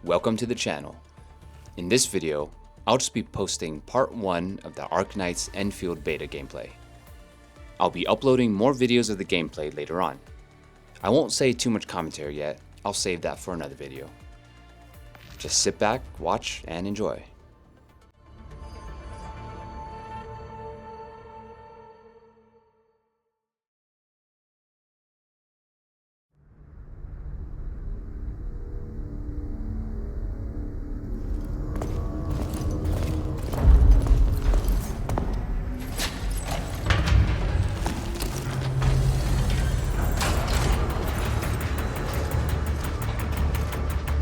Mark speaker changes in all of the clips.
Speaker 1: welcome to the channel. In this video, I'll just be posting part 1 of the Arknights Endfield beta gameplay. I'll be uploading more videos of the gameplay later on. I won't say too much commentary yet, I'll save that for another video. Just sit back, watch, and enjoy.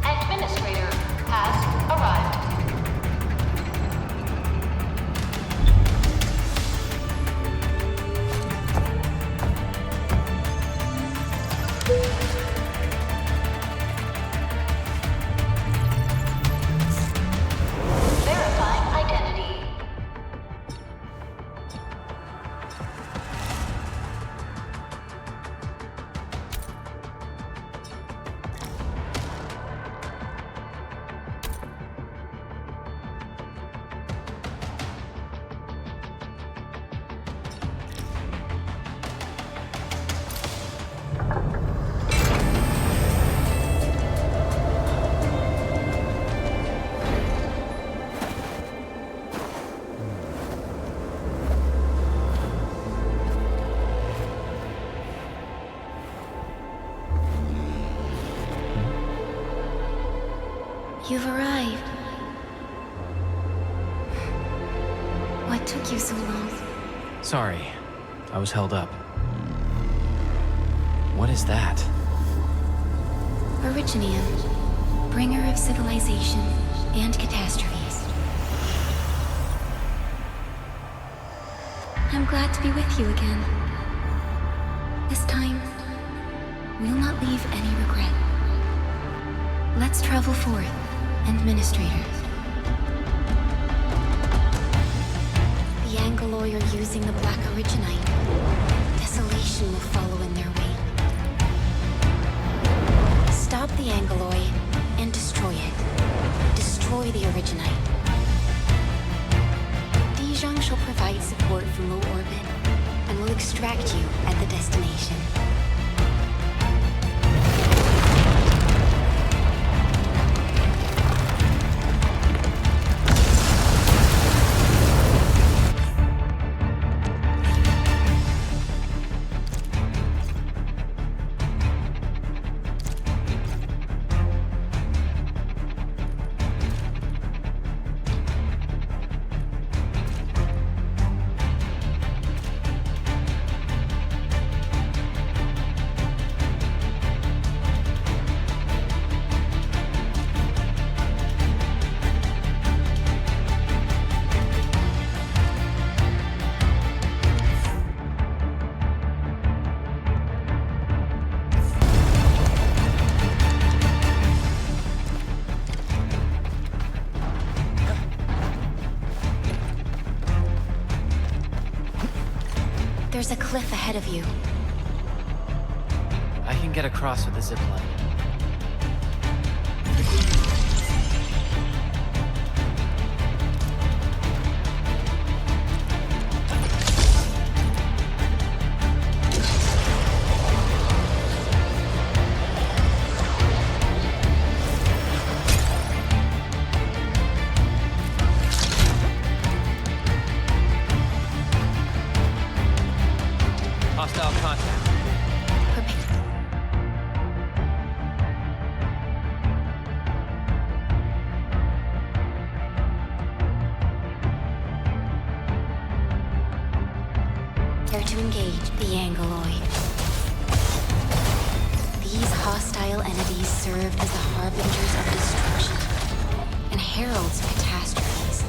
Speaker 2: Endministrator has arrived. Verifying identity.
Speaker 3: You've arrived. What took you so long?
Speaker 4: Sorry, I was held up. What is that?
Speaker 3: Originium, bringer of civilization and catastrophes. I'm glad to be with you again. This time, we'll not leave any regret. Let's travel forth, Endministrator. The Aggeloi are using the Black Originite. Desolation will follow in their wake. Stop the Aggeloi and destroy it. Destroy the Originite. Dijiang shall provide support from low orbit and will extract you at the destination. There's a cliff ahead of you.
Speaker 4: I can get across with a zipline. Hostile contact.
Speaker 3: Prepare to engage the Aggeloi. These hostile entities served as the harbingers of destruction and heralds of catastrophes.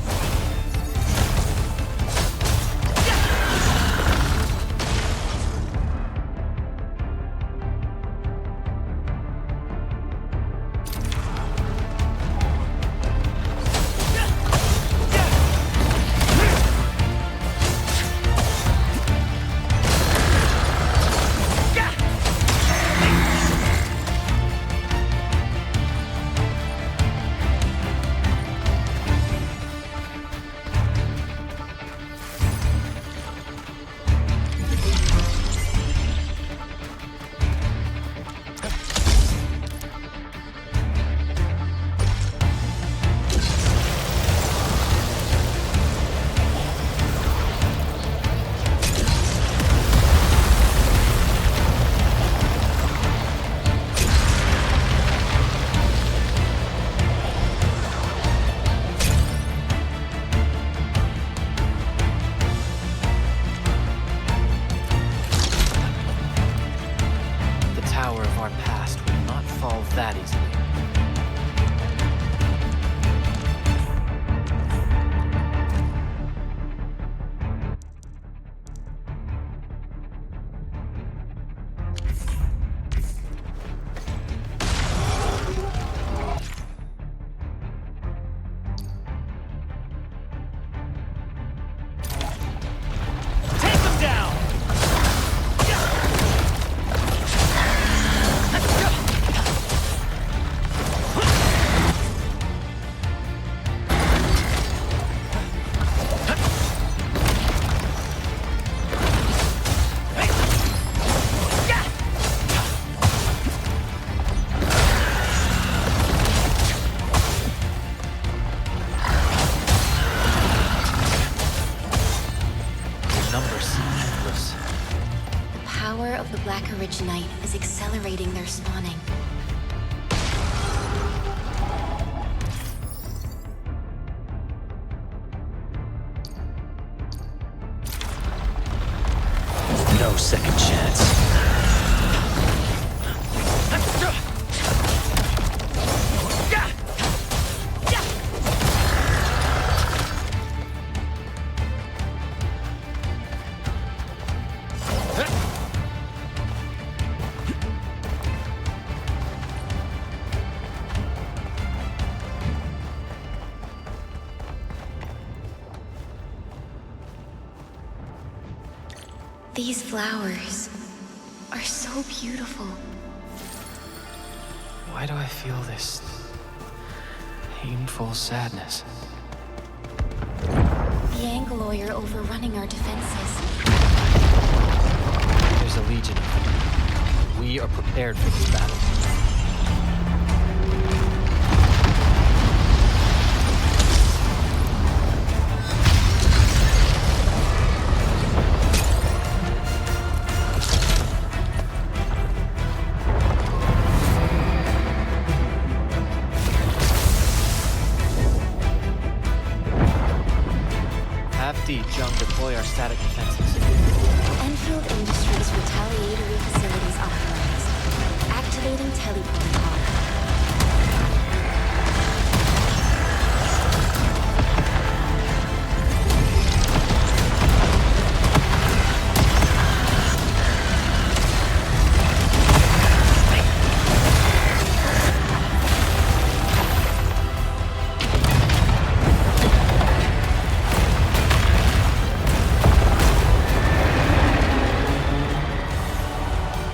Speaker 3: Black Originite is accelerating their spawning.
Speaker 4: No second chance.
Speaker 3: These flowers are so beautiful.
Speaker 4: Why do I feel this painful sadness?
Speaker 3: The Aggeloi are overrunning our defenses.
Speaker 4: There's a legion of them. We are prepared for this battle. Dijiang deploy our static defenses.
Speaker 3: Endfield Industries retaliatory facilities authorized. Activating teleprotocol.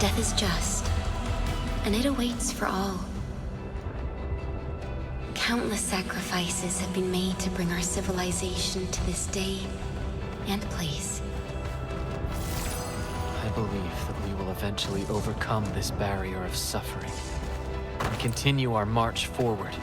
Speaker 3: Death is just, and it awaits for all. Countless sacrifices have been made to bring our civilization to this day and place.
Speaker 4: I believe that we will eventually overcome this barrier of suffering and continue our march forward.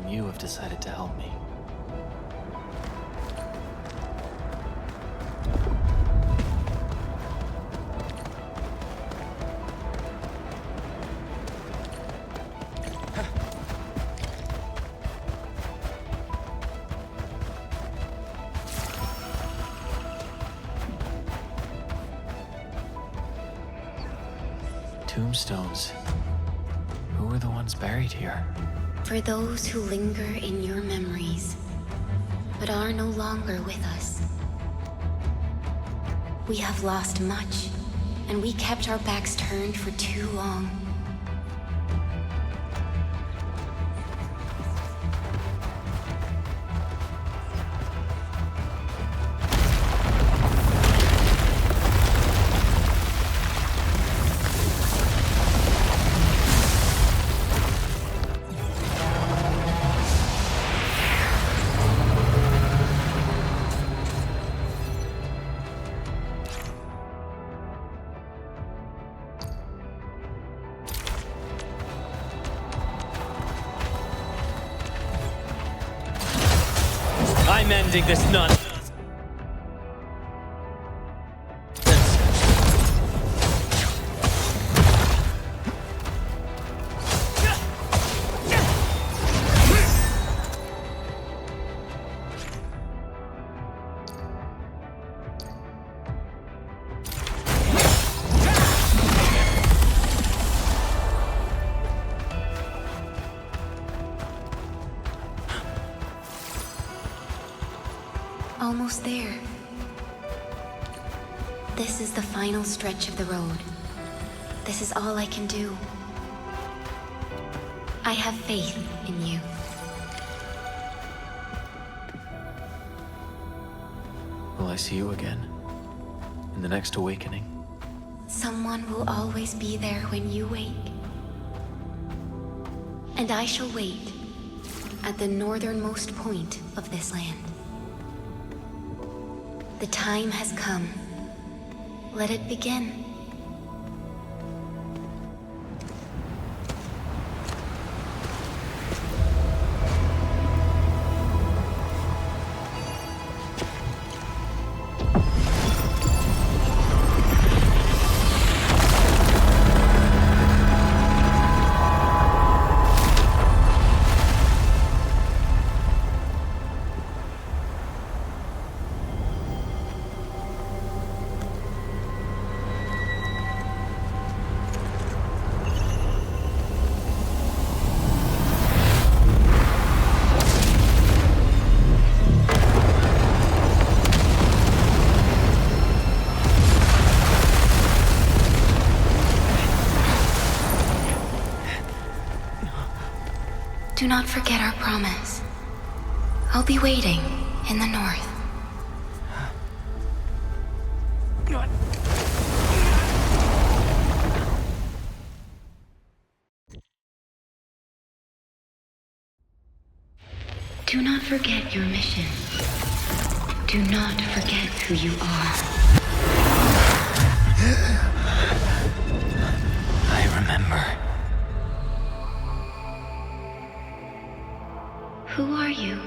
Speaker 4: You have decided to help me. Tombstones. Who are the ones buried here?
Speaker 3: For those who linger in your memories, but are no longer with us. We have lost much, and we kept our backs turned for too long.
Speaker 4: I'm ending this nonsense.
Speaker 3: Almost there. This is the final stretch of the road. This is all I can do. I have faith in you.
Speaker 4: Will I see you again? In the next awakening?
Speaker 3: Someone will always be there when you wake. And I shall wait at the northernmost point of this land. The time has come. Let it begin. Do not forget our promise. I'll be waiting in the north. Do not forget your mission. Do not forget who you are.
Speaker 4: I remember.
Speaker 3: Who are you?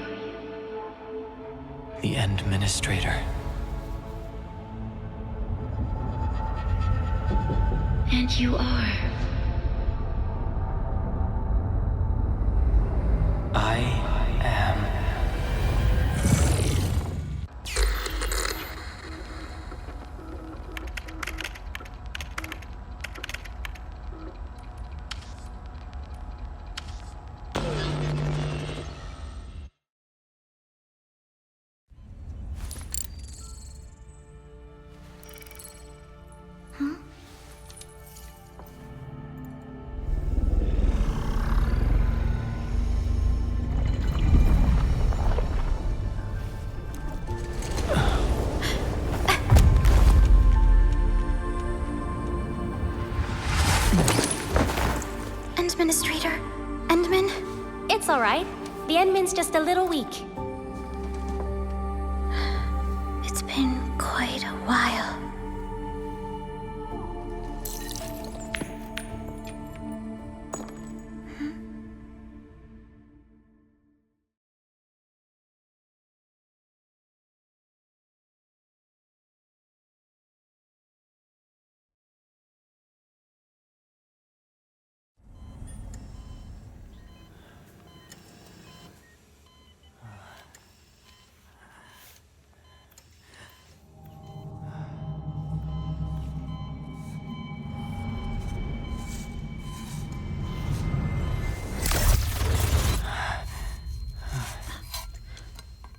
Speaker 4: The Endministrator.
Speaker 3: And you are.
Speaker 4: I am.
Speaker 3: Endministrator? Endmin?
Speaker 5: It's alright. The Endmin's just a little weak.
Speaker 3: It's been quite a while.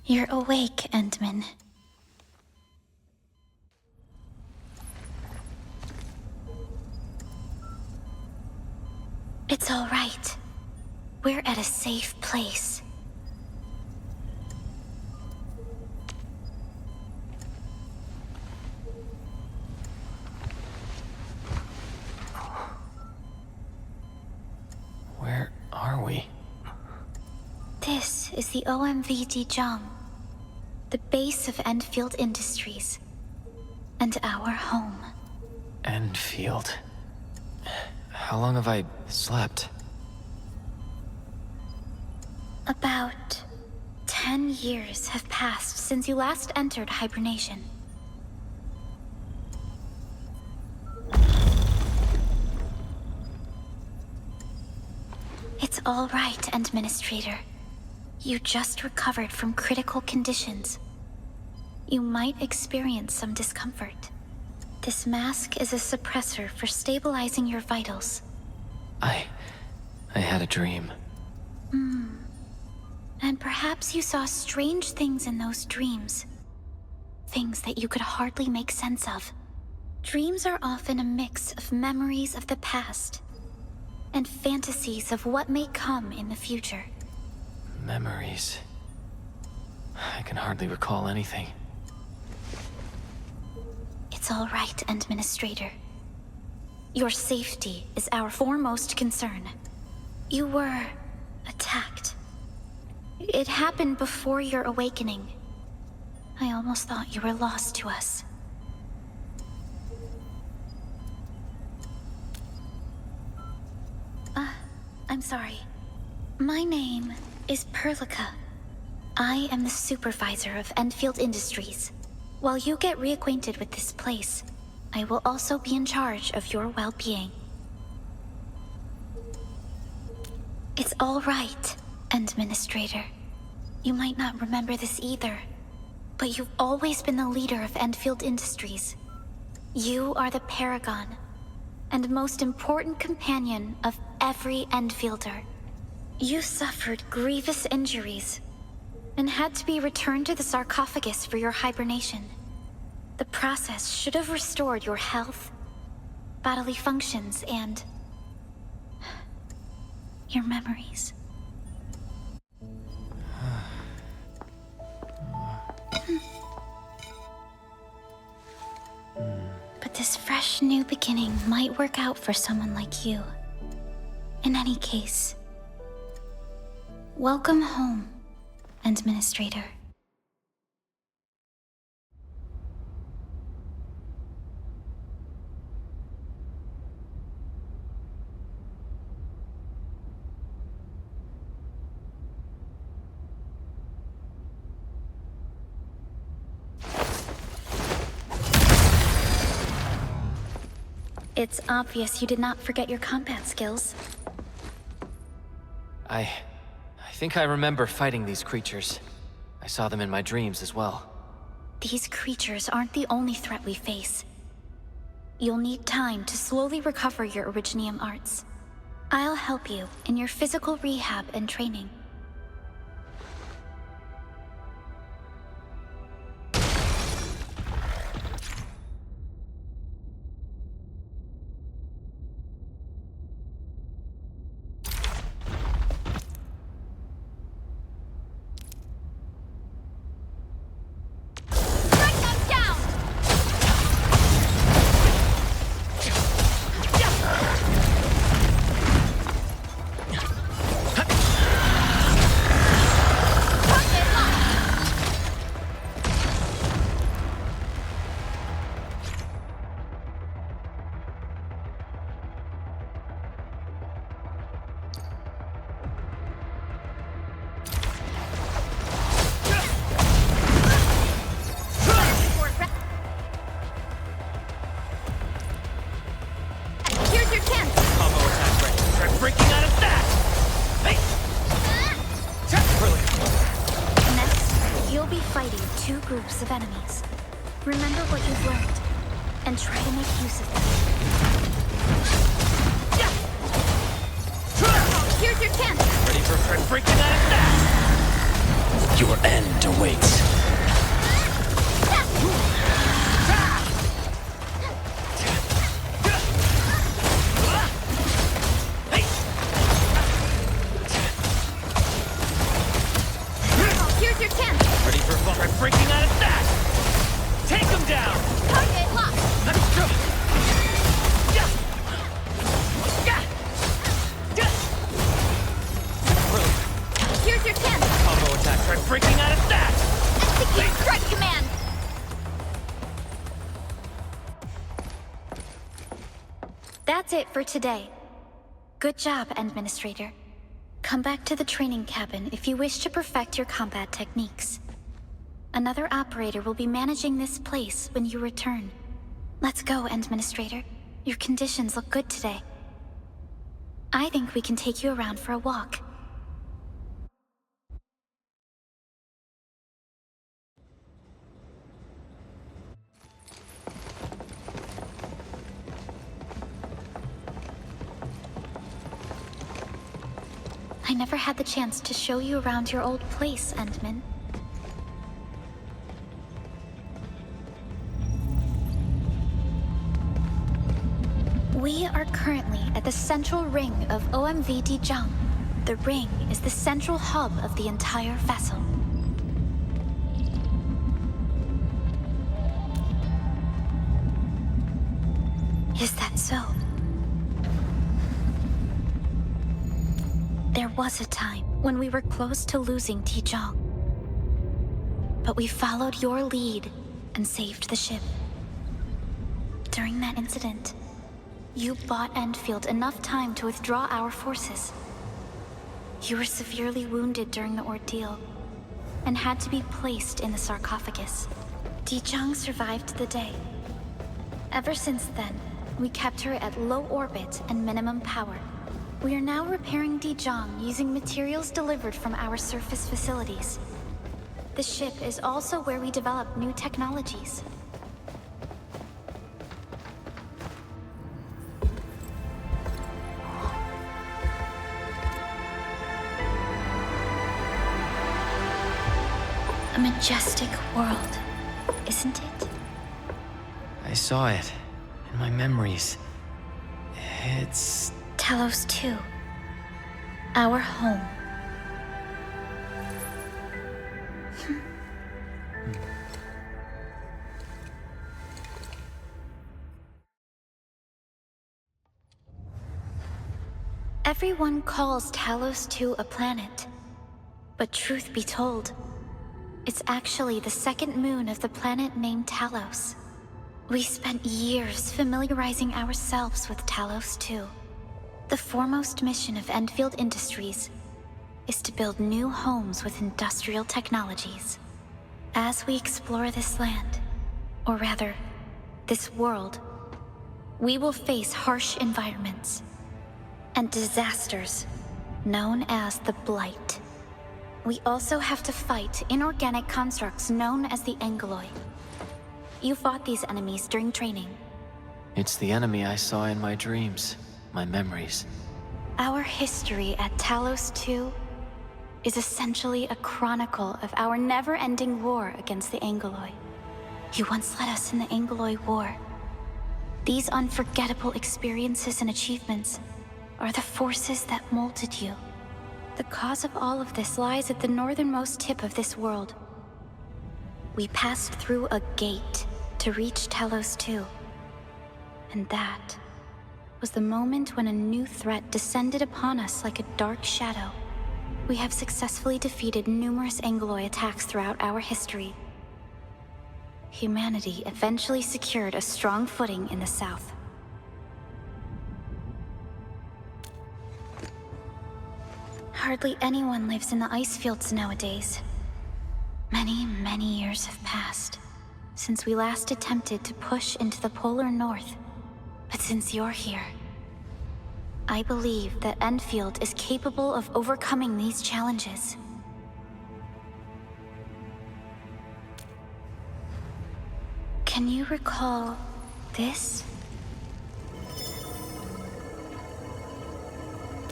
Speaker 3: You're awake, Endmin. It's all right. We're at a safe place.
Speaker 4: Where are we?
Speaker 3: This is the OMV Dijiang, the base of Endfield Industries, and our home.
Speaker 4: Endfield. How long have I slept?
Speaker 3: About 10 years have passed since you last entered hibernation. It's all right, Endministrator. You just recovered from critical conditions. You might experience some discomfort. This mask is a suppressor for stabilizing your vitals.
Speaker 4: I had a dream.
Speaker 3: And perhaps you saw strange things in those dreams. Things that you could hardly make sense of. Dreams are often a mix of memories of the past and fantasies of what may come in the future.
Speaker 4: Memories. I can hardly recall anything.
Speaker 3: It's all right, Endministrator. Your safety is our foremost concern. You were attacked. It happened before your awakening. I almost thought you were lost to us. I'm sorry. My name is Perlica. I am the supervisor of Endfield Industries. While you get reacquainted with this place, I will also be in charge of your well-being. It's all right, Endministrator. You might not remember this either, but you've always been the leader of Endfield Industries. You are the paragon and most important companion of every Endfielder. You suffered grievous injuries and had to be returned to the sarcophagus for your hibernation. The process should have restored your health, bodily functions, and your memories. But this fresh new beginning might work out for someone like you. In any case, welcome home, Endministrator. It's obvious you did not forget your combat skills.
Speaker 4: I think I remember fighting these creatures. I saw them in my dreams as well.
Speaker 3: These creatures aren't the only threat we face. You'll need time to slowly recover your Originium arts. I'll help you in your physical rehab and training. Of enemies. Remember what you've learned, and try to make use of them. Here's your chance!
Speaker 4: Ready for breaking out of that?
Speaker 6: Your end awaits.
Speaker 3: Here's your chance!
Speaker 4: Ready for breaking out of that? Take him down!
Speaker 3: Target locked! Here's your chance!
Speaker 4: Combo attack, try breaking out of that!
Speaker 3: Execute strike command! That's it for today. Good job, Endministrator. Come back to the training cabin if you wish to perfect your combat techniques. Another operator will be managing this place when you return. Let's go, Endministrator. Your conditions look good today. I think we can take you around for a walk. I never had the chance to show you around your old place, Endman. We are currently at the central ring of OMV Dijiang. The ring is the central hub of the entire vessel. Is that so? There was a time when we were close to losing Dijiang. But we followed your lead and saved the ship. During that incident, you bought Endfield enough time to withdraw our forces. You were severely wounded during the ordeal and had to be placed in the sarcophagus. Dijiang survived the day. Ever since then, we kept her at low orbit and minimum power. We are now repairing Dijiang using materials delivered from our surface facilities. The ship is also where we develop new technologies. A majestic world, isn't it?
Speaker 4: I saw it in my memories. It's...
Speaker 3: Talos 2. Our home. Everyone calls Talos 2 a planet. But truth be told, it's actually the second moon of the planet named Talos. We spent years familiarizing ourselves with Talos 2. The foremost mission of Endfield Industries is to build new homes with industrial technologies. As we explore this land, or rather, this world, we will face harsh environments and disasters known as the Blight. We also have to fight inorganic constructs known as the Aggeloi. You fought these enemies during training.
Speaker 4: It's the enemy I saw in my dreams, my memories.
Speaker 3: Our history at Talos 2 is essentially a chronicle of our never-ending war against the Aggeloi. You once led us in the Aggeloi War. These unforgettable experiences and achievements are the forces that molded you. The cause of all of this lies at the northernmost tip of this world. We passed through a gate to reach Talos 2. And that was the moment when a new threat descended upon us like a dark shadow. We have successfully defeated numerous Aggeloi attacks throughout our history. Humanity eventually secured a strong footing in the south. Hardly anyone lives in the ice fields nowadays. Many, many years have passed since we last attempted to push into the polar north. But since you're here, I believe that Endfield is capable of overcoming these challenges. Can you recall this?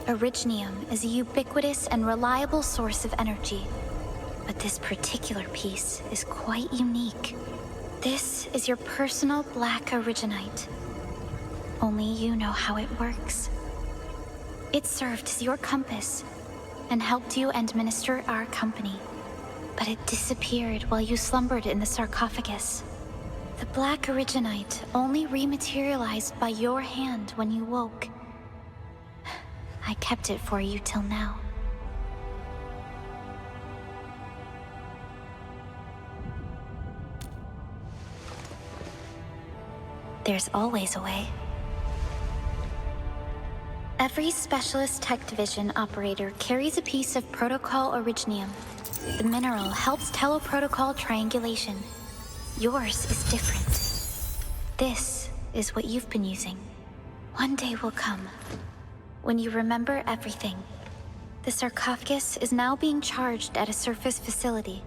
Speaker 3: Orignium is a ubiquitous and reliable source of energy, but this particular piece is quite unique. This is your personal black Originite. Only you know how it works. It served as your compass and helped you administer our company, but it disappeared while you slumbered in the sarcophagus. The black Originite only rematerialized by your hand when you woke. I kept it for you till now. There's always a way. Every Specialist Tech Division operator carries a piece of Protocol Orignium. The mineral helps teleprotocol triangulation. Yours is different. This is what you've been using. One day will come when you remember everything. The sarcophagus is now being charged at a surface facility.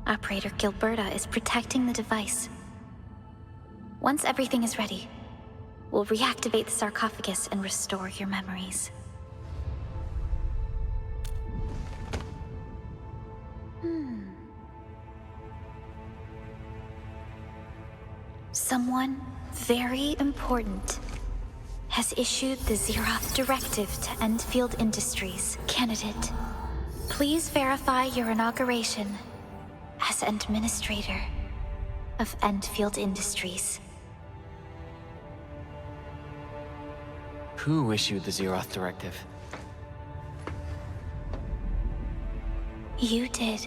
Speaker 3: Operator Gilberta is protecting the device. Once everything is ready, we'll reactivate the sarcophagus and restore your memories. Someone very important has issued the Zeroth Directive to Endfield Industries. Candidate, please verify your inauguration as Endministrator of Endfield Industries.
Speaker 4: Who issued the Zeroth Directive?
Speaker 3: You did.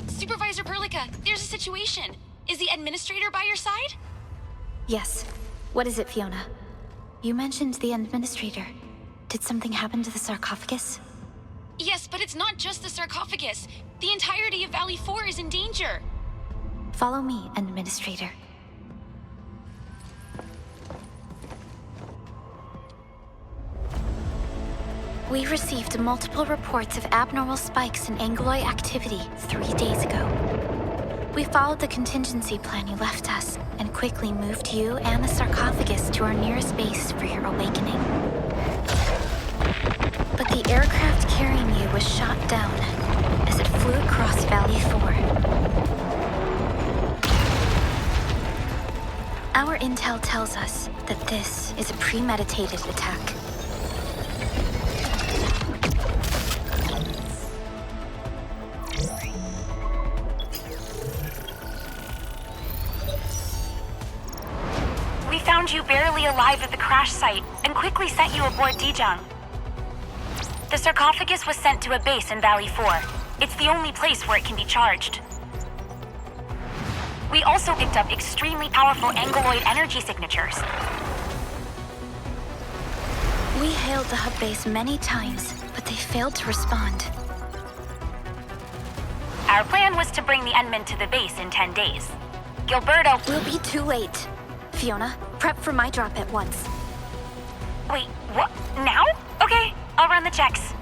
Speaker 6: Supervisor Perlica, there's a situation. Is the Administrator by your side?
Speaker 3: Yes. What is it, Fiona? You mentioned the Endministrator. Did something happen to the sarcophagus?
Speaker 6: Yes, but it's not just the sarcophagus. The entirety of Valley 4 is in danger.
Speaker 3: Follow me, Endministrator. We received multiple reports of abnormal spikes in Aggeloi activity 3 days ago. We followed the contingency plan you left us and quickly moved you and the sarcophagus to our nearest base for your awakening. But the aircraft carrying you was shot down as it flew across Valley 4. Our intel tells us that this is a premeditated attack.
Speaker 7: We found you barely alive at the crash site and quickly sent you aboard Dijiang. The sarcophagus was sent to a base in Valley 4. It's the only place where it can be charged. We also picked up extremely powerful Aggeloi energy signatures.
Speaker 3: We hailed the hub base many times, but they failed to respond.
Speaker 7: Our plan was to bring the Endmin to the base in 10 days. Gilberto...
Speaker 3: We'll be too late. Fiona, prep for my drop at once.
Speaker 7: Wait, what? Now? Okay, I'll run the checks.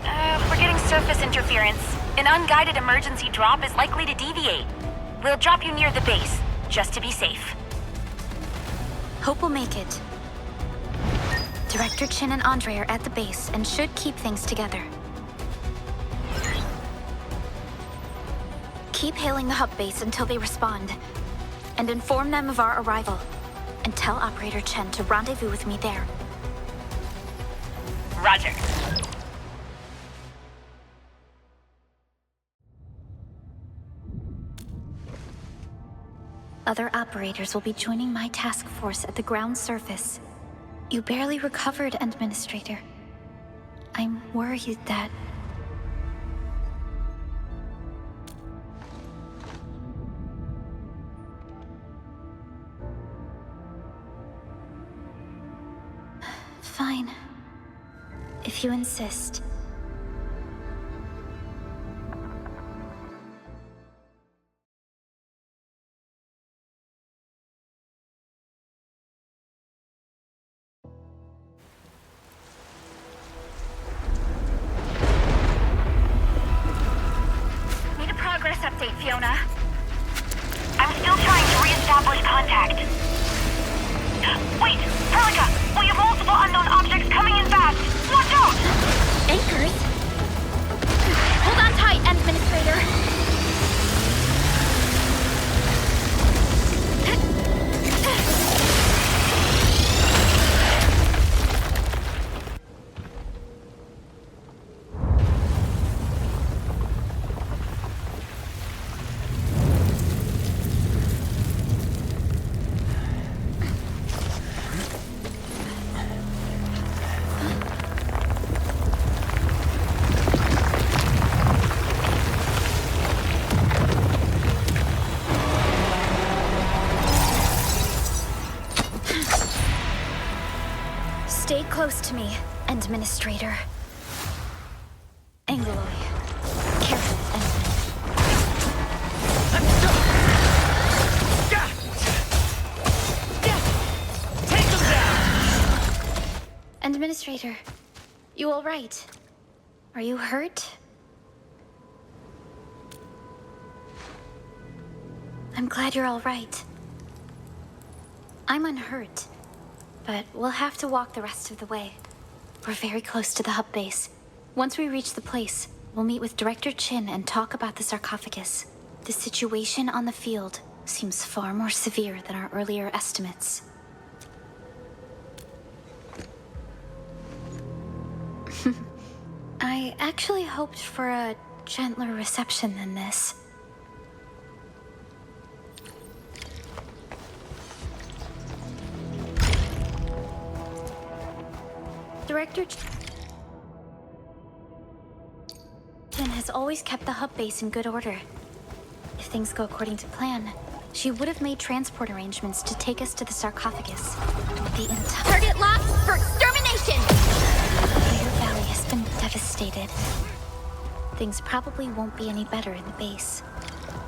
Speaker 7: We're getting surface interference. An unguided emergency drop is likely to deviate. We'll drop you near the base, just to be safe.
Speaker 3: Hope we'll make it. Director Qin and Andre are at the base and should keep things together. Keep hailing the hub base until they respond, and inform them of our arrival. And tell Operator Chen to rendezvous with me there.
Speaker 7: Roger.
Speaker 3: Other operators will be joining my task force at the ground surface. You barely recovered, Endministrator. I'm worried that... Fine. If you insist.
Speaker 7: Need a progress update, Fiona. I'm still trying to re-establish contact. Wait, Perlica! We have multiple unknown objects coming in fast! Watch out!
Speaker 3: Anchors? Hold on tight, Endministrator! Stay close to me, Endministrator. Aggeloi. Careful,
Speaker 4: Take them down!
Speaker 3: Endministrator, you all right? Are you hurt? I'm glad you're all right. I'm unhurt, but we'll have to walk the rest of the way. We're very close to the hub base. Once we reach the place, we'll meet with Director Qin and talk about the sarcophagus. The situation on the field seems far more severe than our earlier estimates. I actually hoped for a gentler reception than this. Director Qin has always kept the hub base in good order. If things go according to plan, she would have made transport arrangements to take us to the sarcophagus. The entire
Speaker 5: Target locked for extermination!
Speaker 3: Valley has been devastated. Things probably won't be any better in the base.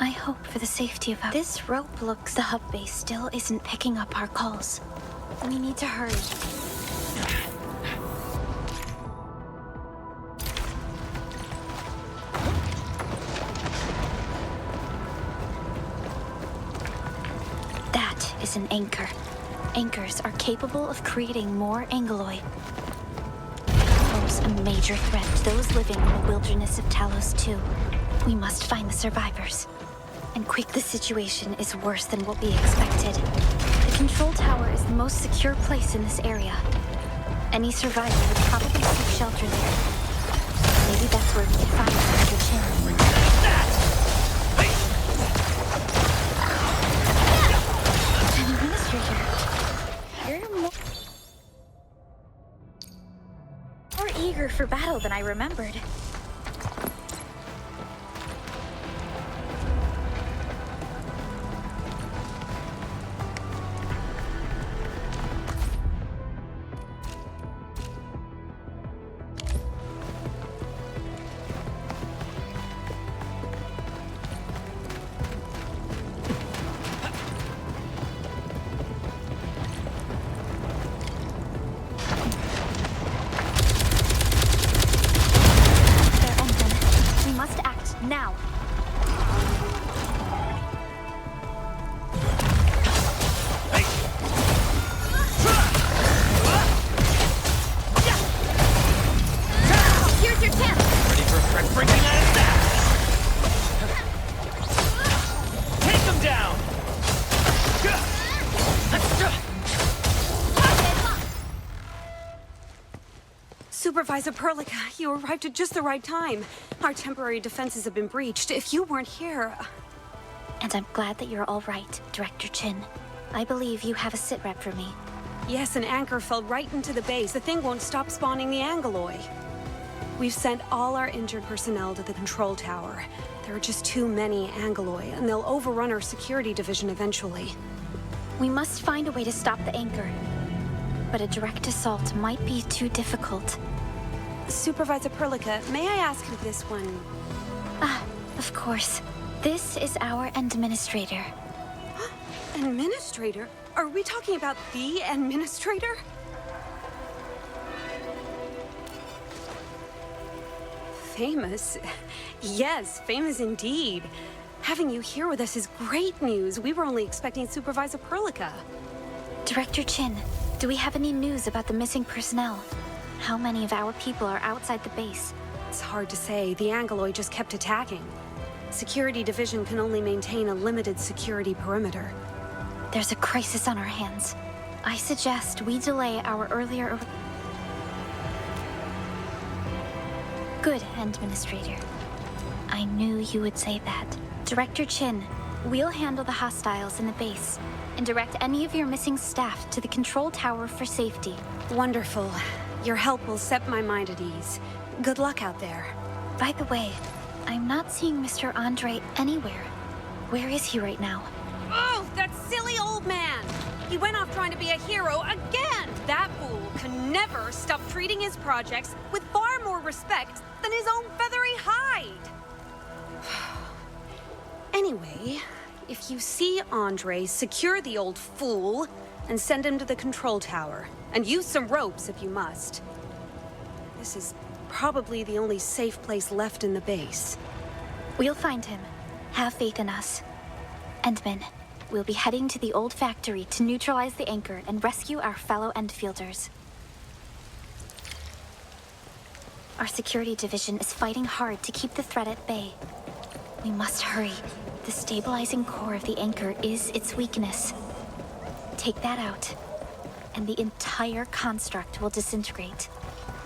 Speaker 3: I hope for the safety of our... This rope looks... The hub base still isn't picking up our calls. We need to hurry. That is an anchor. Anchors are capable of creating more Aggeloi. A major threat to those living in the wilderness of Talos too. We must find the survivors. And quick, the situation is worse than what we expected. The control tower is the most secure place in this area. Any survivor would probably seek shelter there. Maybe that's where we can find Director Qin. Endministrator, you're more eager for battle than I remembered. Now!
Speaker 5: Here's your chance!
Speaker 4: Ready for breaking out of that! Take them down!
Speaker 8: Supervisor Perlica, you arrived at just the right time. Our temporary defenses have been breached. If you weren't here...
Speaker 3: And I'm glad that you're all right, Director Qin. I believe you have a sitrep for me.
Speaker 8: Yes, an anchor fell right into the base. The thing won't stop spawning the Aggeloi. We've sent all our injured personnel to the control tower. There are just too many Aggeloi, and they'll overrun our security division eventually.
Speaker 3: We must find a way to stop the anchor. But a direct assault might be too difficult.
Speaker 8: Supervisor Perlica, may I ask who this one...
Speaker 3: Ah, of course. This is our Endministrator.
Speaker 8: Administrator? Are we talking about the Endministrator? Famous? Yes, famous indeed. Having you here with us is great news. We were only expecting Supervisor Perlica.
Speaker 3: Director Qin, do we have any news about the missing personnel? How many of our people are outside the base?
Speaker 8: It's hard to say. The Aggeloi just kept attacking. Security Division can only maintain a limited security perimeter.
Speaker 3: There's a crisis on our hands. I suggest we delay our earlier... Good, Endministrator. I knew you would say that. Director Qin, we'll handle the hostiles in the base and direct any of your missing staff to the control tower for safety.
Speaker 8: Wonderful. Your help will set my mind at ease. Good luck out there.
Speaker 3: By the way, I'm not seeing Mr. Andre anywhere. Where is he right now?
Speaker 8: Oh, that silly old man! He went off trying to be a hero again! That fool can never stop treating his projects with far more respect than his own feathery hide! Anyway, if you see Andre, secure the old fool and send him to the control tower. And use some ropes if you must. This is probably the only safe place left in the base.
Speaker 3: We'll find him. Have faith in us. Endman, we'll be heading to the old factory to neutralize the anchor and rescue our fellow Endfielders. Our security division is fighting hard to keep the threat at bay. We must hurry. The stabilizing core of the anchor is its weakness. Take that out, and the entire construct will disintegrate.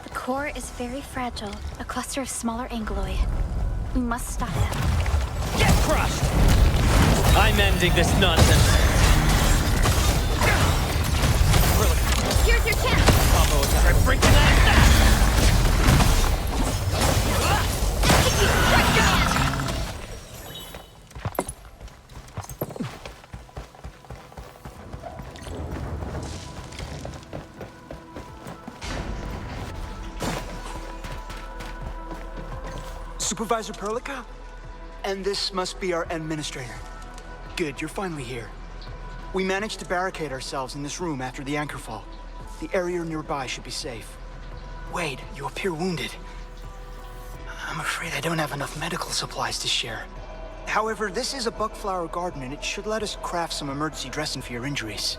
Speaker 3: The core is very fragile, a cluster of smaller Aggeloi. We must stop them.
Speaker 4: Get crushed! I'm ending this nonsense.
Speaker 5: Here's your chance!
Speaker 4: Combo attack. I'm breaking out of that!
Speaker 5: Execute strike command!
Speaker 9: Supervisor Perlica? And this must be our Endministrator. Good, you're finally here. We managed to barricade ourselves in this room after the anchor fall. The area nearby should be safe. Wade, you appear wounded. I'm afraid I don't have enough medical supplies to share. However, this is a Buckflower garden and it should let us craft some emergency dressing for your injuries.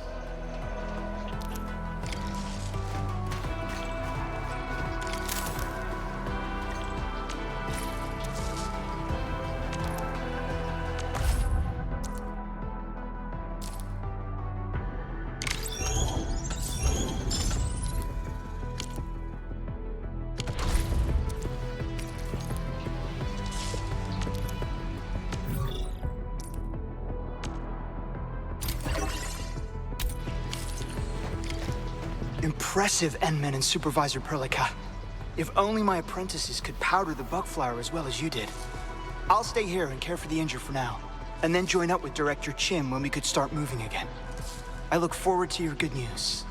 Speaker 9: Impressive, Endman and Supervisor Perlica. If only my apprentices could powder the Buckflower as well as you did. I'll stay here and care for the injured for now, and then join up with Director Qin when we could start moving again. I look forward to your good news.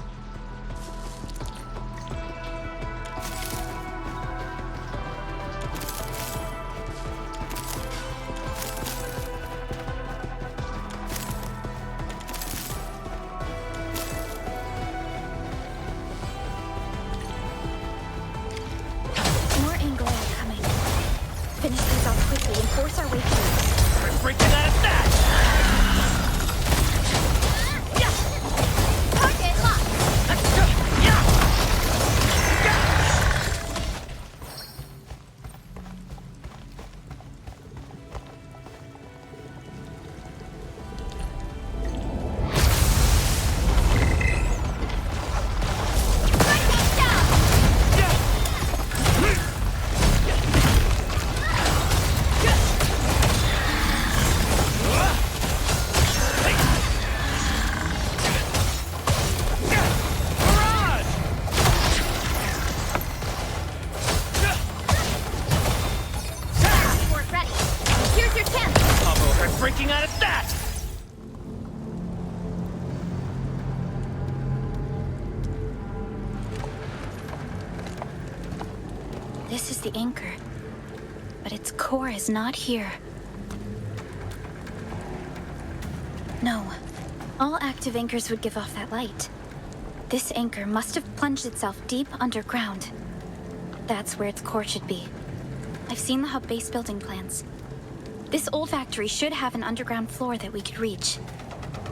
Speaker 3: More Aggeloi are coming. Finish these off quickly and force our way through.
Speaker 4: I'm breaking out of that!
Speaker 5: Target locked!
Speaker 4: Breaking out of that!
Speaker 3: This is the anchor, but its core is not here. No. All active anchors would give off that light. This anchor must have plunged itself deep underground. That's where its core should be. I've seen the hub base building plans. This old factory should have an underground floor that we could reach.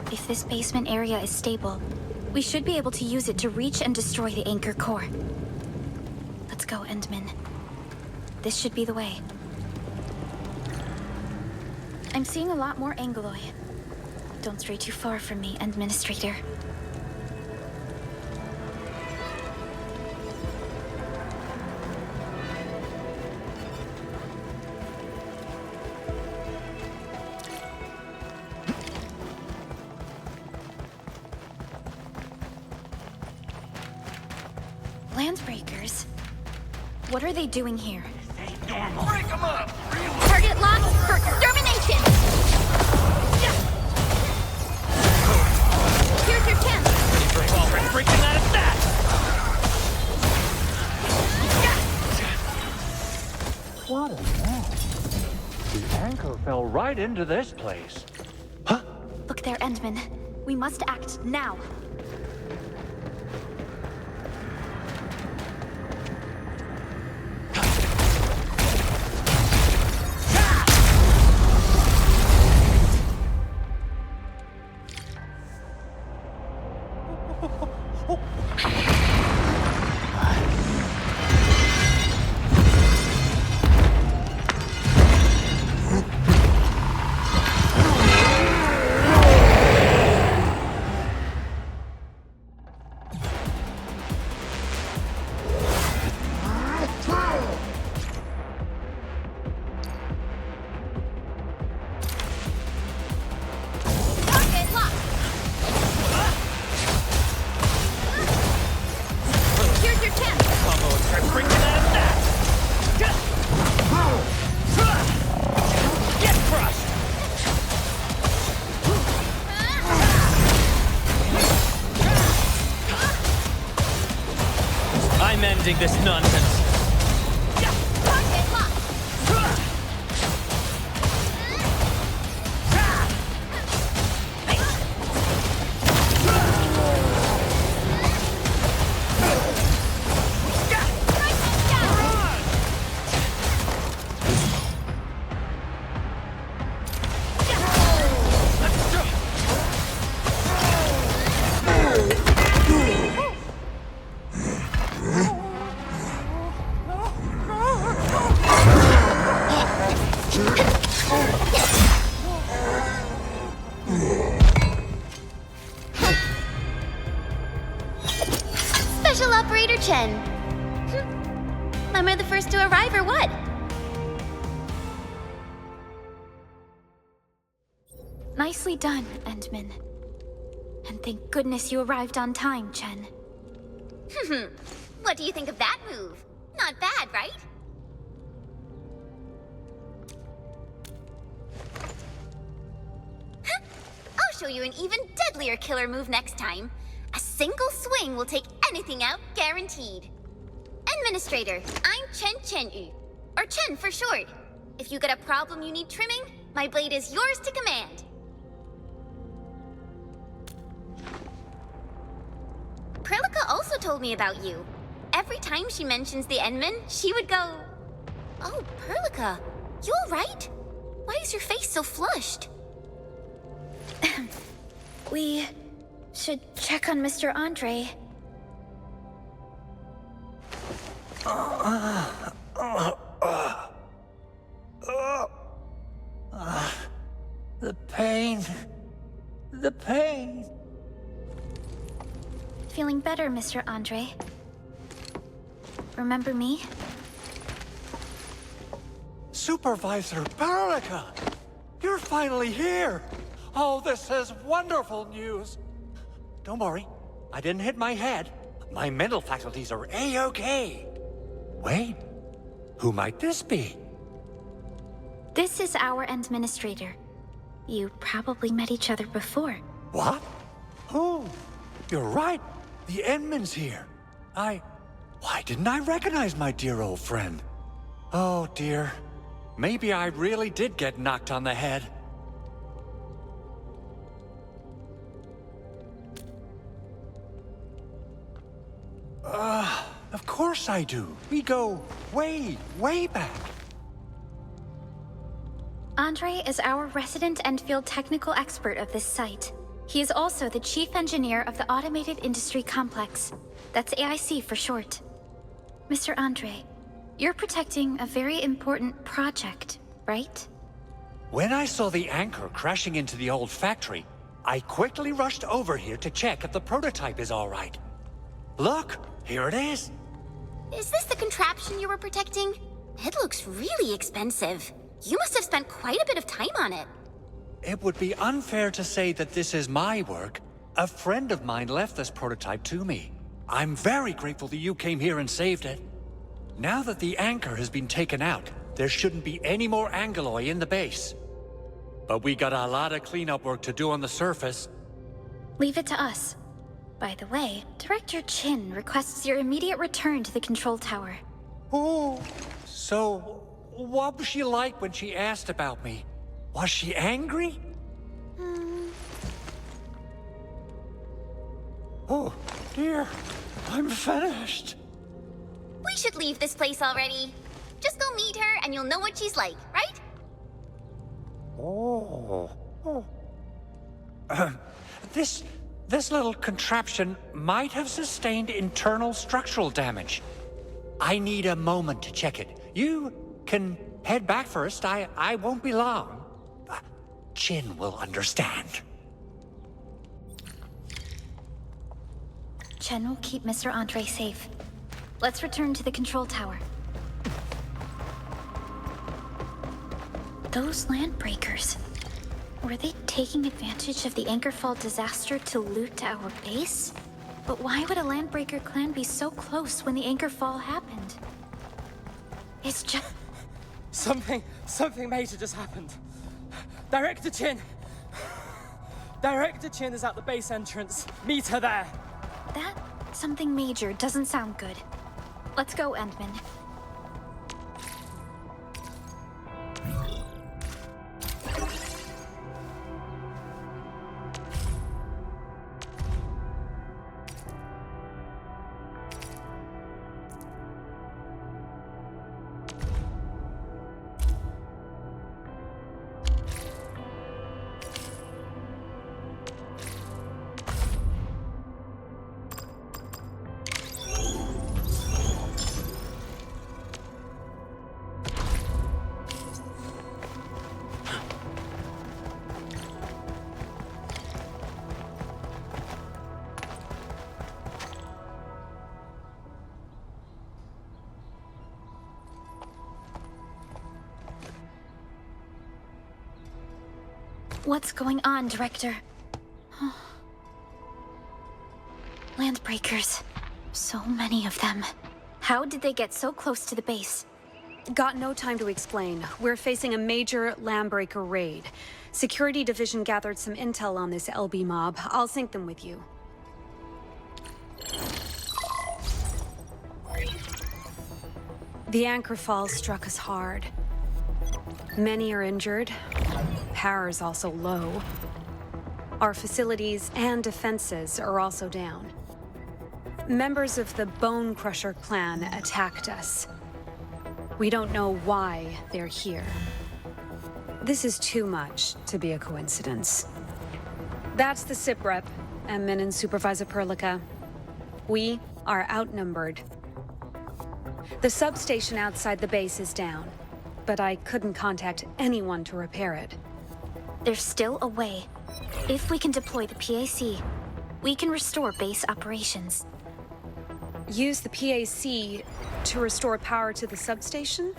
Speaker 3: If this basement area is stable, we should be able to use it to reach and destroy the anchor core. Let's go, Endman. This should be the way. I'm seeing a lot more Aggeloi. Don't stray too far from me, Endministrator. Landbreakers? What are they doing here?
Speaker 4: Break them up!
Speaker 5: Target locked for extermination! Here's your chance!
Speaker 4: I'm breaking out of that!
Speaker 10: What a mess. The anchor fell right into this place.
Speaker 3: Look there, Endman. We must act now.
Speaker 4: ending this nonsense.
Speaker 5: Target locked. Special Operator Chen. Am I the first to arrive or what?
Speaker 3: Nicely done, Endman. And thank goodness you arrived on time, Chen.
Speaker 5: What do you think of that move? Not bad, right? I'll show you an even deadlier killer move next time. A single swing will take anything out, guaranteed. Endministrator, I'm Chen Yu, or Chen for short. If you got a problem you need trimming, my blade is yours to command. Prilika also told me about you. Every time she mentions the Endman, she would go, "Oh, Prilika, you alright? Why is your face so flushed?"
Speaker 3: We should check on Mr. Andre.
Speaker 10: The pain. The pain.
Speaker 3: Feeling better, Mr. Andre? Remember me?
Speaker 10: Supervisor Prilika! You're finally here! Oh, this is wonderful news! Don't worry, I didn't hit my head. My mental faculties are A-okay. Wait, who might this be?
Speaker 3: This is our Endministrator. You probably met each other before.
Speaker 10: What? Oh, you're right. The Endman's here. Why didn't I recognize my dear old friend? Oh, dear. Maybe I really did get knocked on the head. Of course I do. We go way, way back.
Speaker 3: Andre is our resident Endfield technical expert of this site. He is also the chief engineer of the Automated Industry Complex. That's AIC for short. Mr. Andre, you're protecting a very important project, right?
Speaker 10: When I saw the anchor crashing into the old factory, I quickly rushed over here to check if the prototype is all right. Look, here it is.
Speaker 5: Is this the contraption you were protecting? It looks really expensive. You must have spent quite a bit of time on it.
Speaker 10: It would be unfair to say that this is my work. A friend of mine left this prototype to me. I'm very grateful that you came here and saved it. Now that the anchor has been taken out, there shouldn't be any more Aggeloi in the base. But we got a lot of cleanup work to do on the surface.
Speaker 3: Leave it to us. By the way, Director Qin requests your immediate return to the control tower.
Speaker 10: Oh, so what was she like when she asked about me? Was she angry? Oh, dear. I'm finished.
Speaker 5: We should leave this place already. Just go meet her and you'll know what she's like, right?
Speaker 10: Oh. This little contraption might have sustained internal structural damage. I need a moment to check it. You can head back first. I won't be long. Qin will understand.
Speaker 3: Chen will keep Mr. Andre safe. Let's return to the control tower. Those Landbreakers. Were they taking advantage of the Anchorfall disaster to loot our base? But why would a Landbreaker clan be so close when the Anchorfall happened? It's just...
Speaker 11: Something major just happened. Director Qin! Director Qin is at the base entrance. Meet her there.
Speaker 3: That something major doesn't sound good. Let's go, Endman. What's going on, Director? Landbreakers. So many of them. How did they get so close to the base?
Speaker 8: Got no time to explain. We're facing a major Landbreaker raid. Security Division gathered some intel on this LB mob. I'll sync them with you. The anchor fall struck us hard. Many are injured. Power is also low. Our facilities and defenses are also down. Members of the Bone Crusher clan attacked us. We don't know why they're here. This is too much to be a coincidence. That's the SIP rep, Admin and Supervisor Perlica. We are outnumbered. The substation outside the base is down, but I couldn't contact anyone to repair it.
Speaker 3: There's still a way. If we can deploy the PAC, we can restore base operations.
Speaker 8: Use the PAC to restore power to the substation?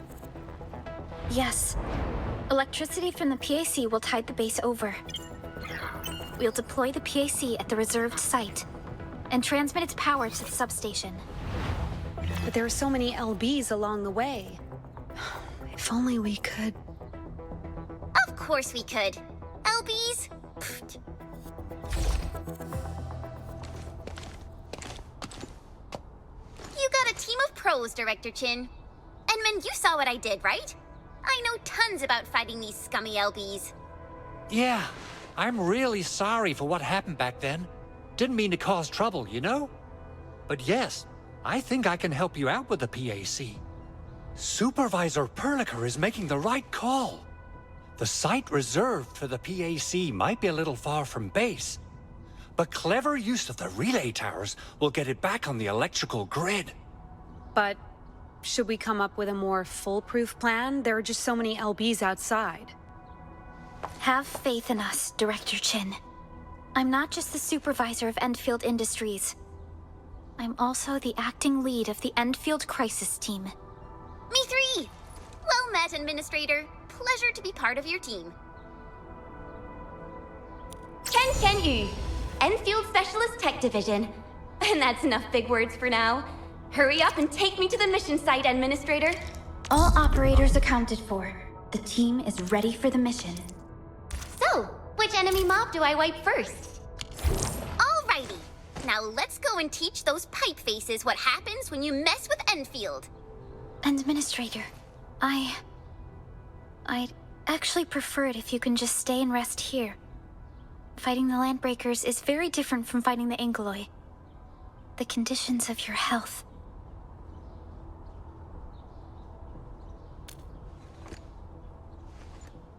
Speaker 3: Yes. Electricity from the PAC will tide the base over. We'll deploy the PAC at the reserved site and transmit its power to the substation.
Speaker 8: But there are so many LBs along the way. If only we could...
Speaker 5: Of course we could. LBs? Pfft. You got a team of pros, Director Qin. Endman, you saw what I did, right? I know tons about fighting these scummy LBs.
Speaker 10: Yeah, I'm really sorry for what happened back then. Didn't mean to cause trouble, you know? But yes, I think I can help you out with the PAC. Supervisor Perlica is making the right call. The site reserved for the PAC might be a little far from base, but clever use of the relay towers will get it back on the electrical grid.
Speaker 8: But should we come up with a more foolproof plan? There are just so many LBs outside.
Speaker 3: Have faith in us, Director Qin. I'm not just the supervisor of Endfield Industries. I'm also the acting lead of the Endfield Crisis Team.
Speaker 5: Me three! Well met, Administrator. Pleasure to be part of your team.
Speaker 12: Chen Yu, Enfield Specialist Tech Division. And that's enough big words for now. Hurry up and take me to the mission site, Administrator.
Speaker 3: All operators accounted for. The team is ready for the mission.
Speaker 12: So, which enemy mob do I wipe first?
Speaker 5: Alrighty. Now let's go and teach those pipe faces what happens when you mess with Endfield.
Speaker 3: Administrator, I'd actually prefer it if you can just stay and rest here. Fighting the Landbreakers is very different from fighting the Aggeloi. The conditions of your health.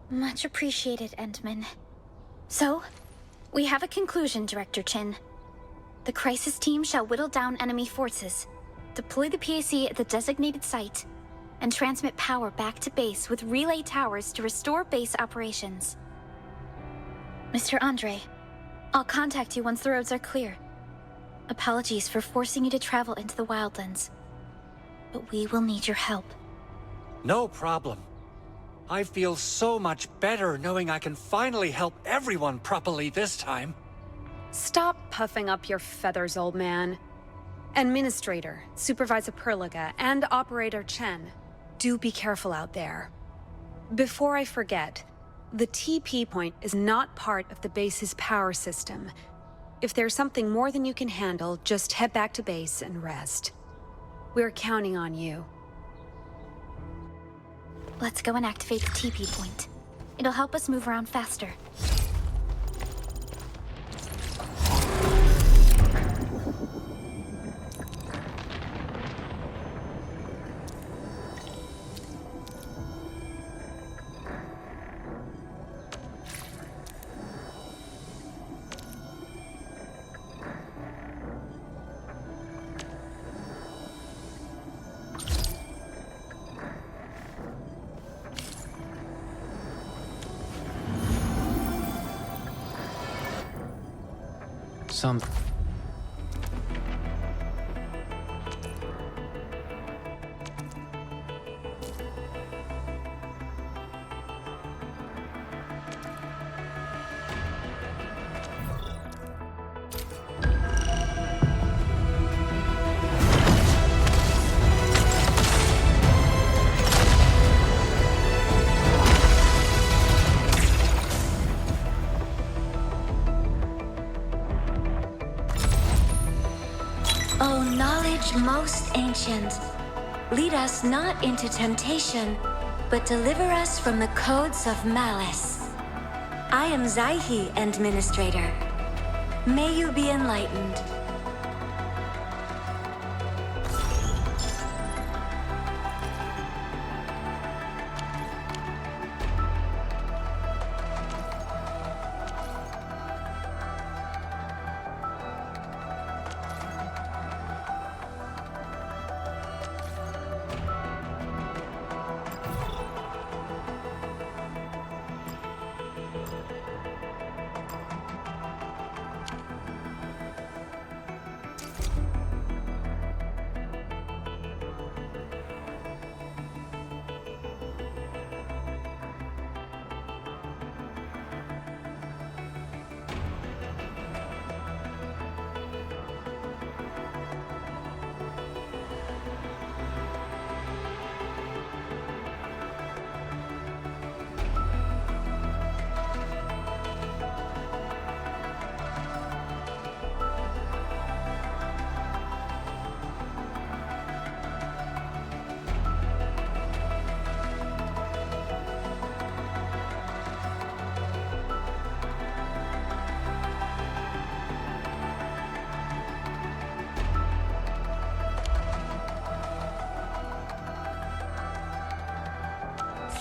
Speaker 3: Much appreciated, Endman. So, we have a conclusion, Director Qin. The Crisis Team shall whittle down enemy forces, deploy the PAC at the designated site, and transmit power back to base with relay towers to restore base operations. Mr. Andre, I'll contact you once the roads are clear. Apologies for forcing you to travel into the Wildlands, but we will need your help.
Speaker 10: No problem. I feel so much better knowing I can finally help everyone properly this time.
Speaker 8: Stop puffing up your feathers, old man. Administrator, Supervisor Perlica, and Operator Chen, do be careful out there. Before I forget, the TP point is not part of the base's power system. If there's something more than you can handle, just head back to base and rest. We're counting on you.
Speaker 3: Let's go and activate the TP point. It'll help us move around faster.
Speaker 13: O knowledge most ancient, lead us not into temptation, but deliver us from the codes of malice. I am Zaihi, Endministrator. May you be enlightened.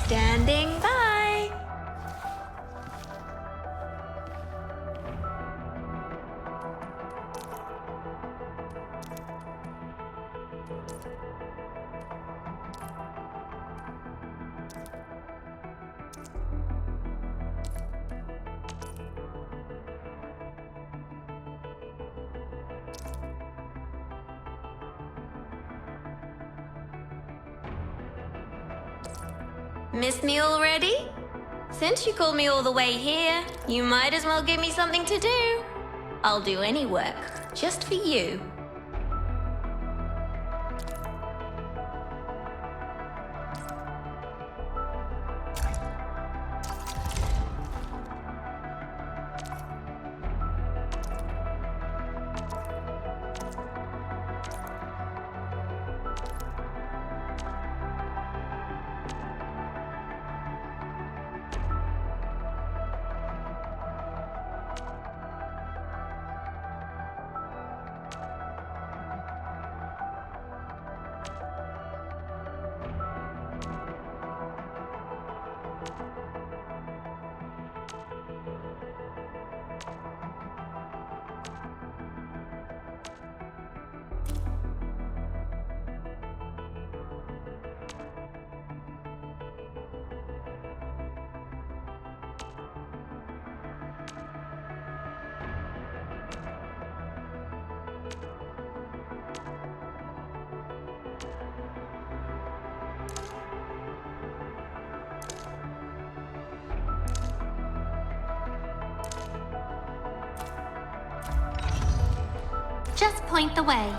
Speaker 13: Standing by.
Speaker 12: Miss me already? Since you called me all the way here, you might as well give me something to do. I'll do any work, just for you.
Speaker 2: Just point the way.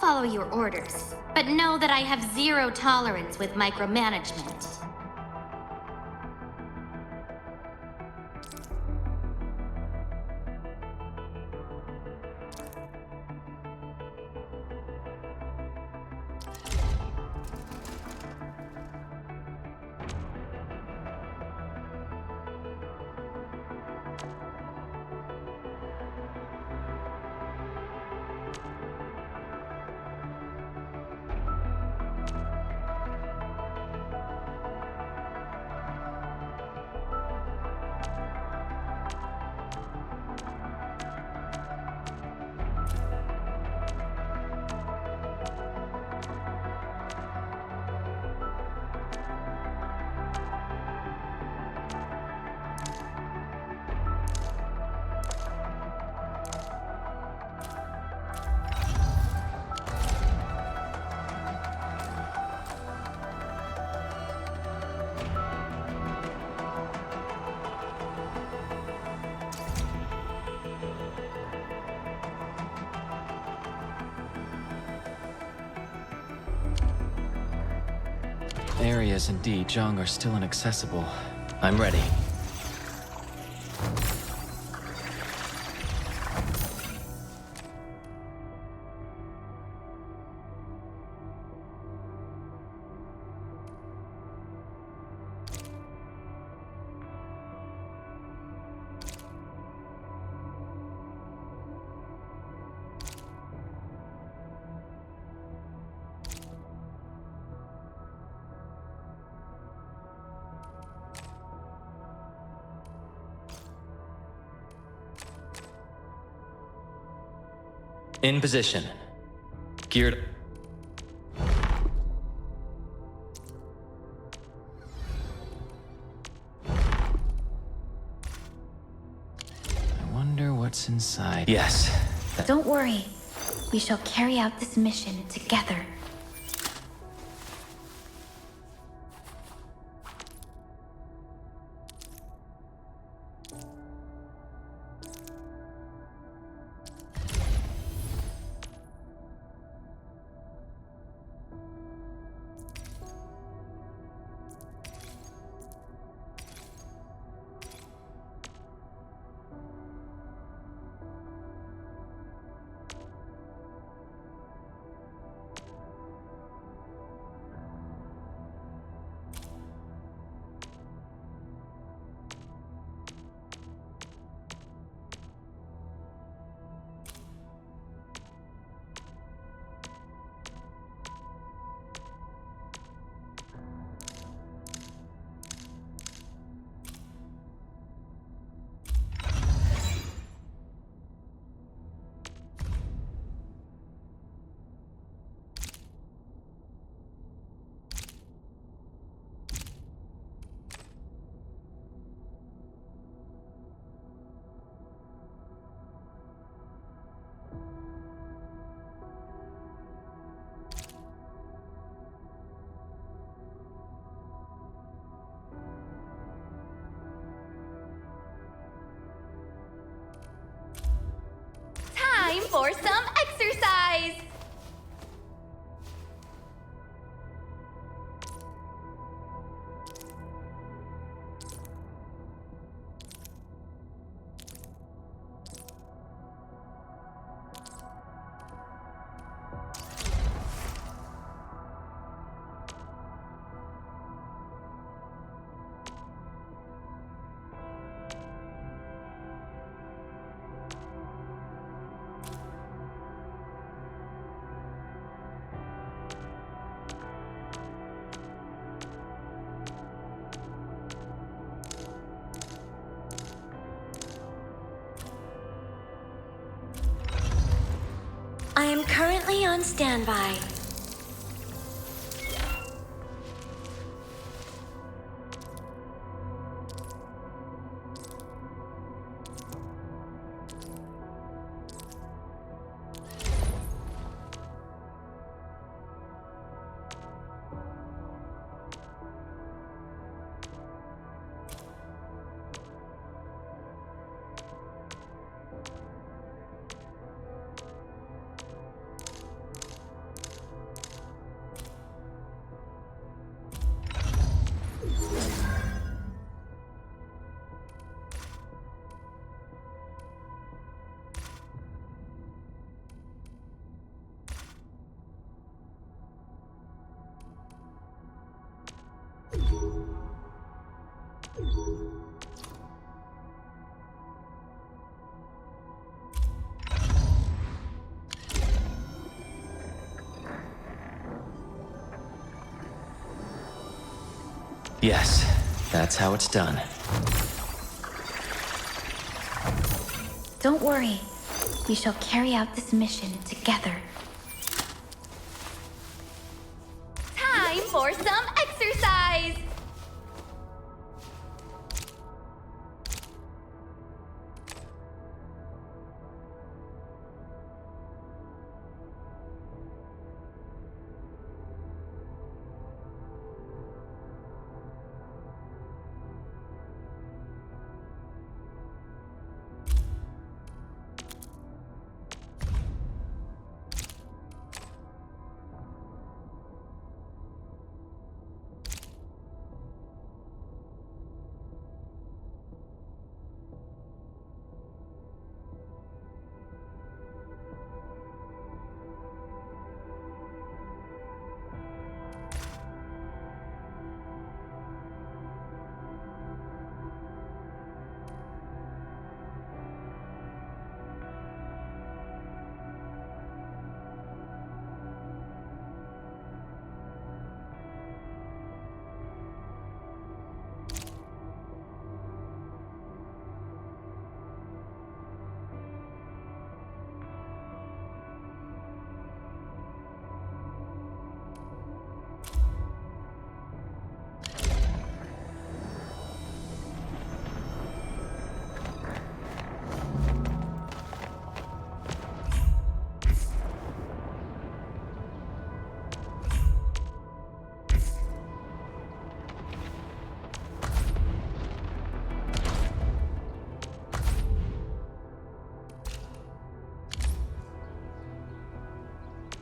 Speaker 2: follow your orders, but know that I have zero tolerance with micromanagement.
Speaker 4: Areas in Dijiang are still inaccessible. I'm ready. In position. Geared. I wonder what's inside. Yes.
Speaker 3: Don't worry. We shall carry out this mission together.
Speaker 12: Time for some exercise!
Speaker 13: I am currently on standby.
Speaker 14: Yes, that's how it's done.
Speaker 3: Don't worry. We shall carry out this mission together.
Speaker 2: Time for some exercise!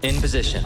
Speaker 14: In position.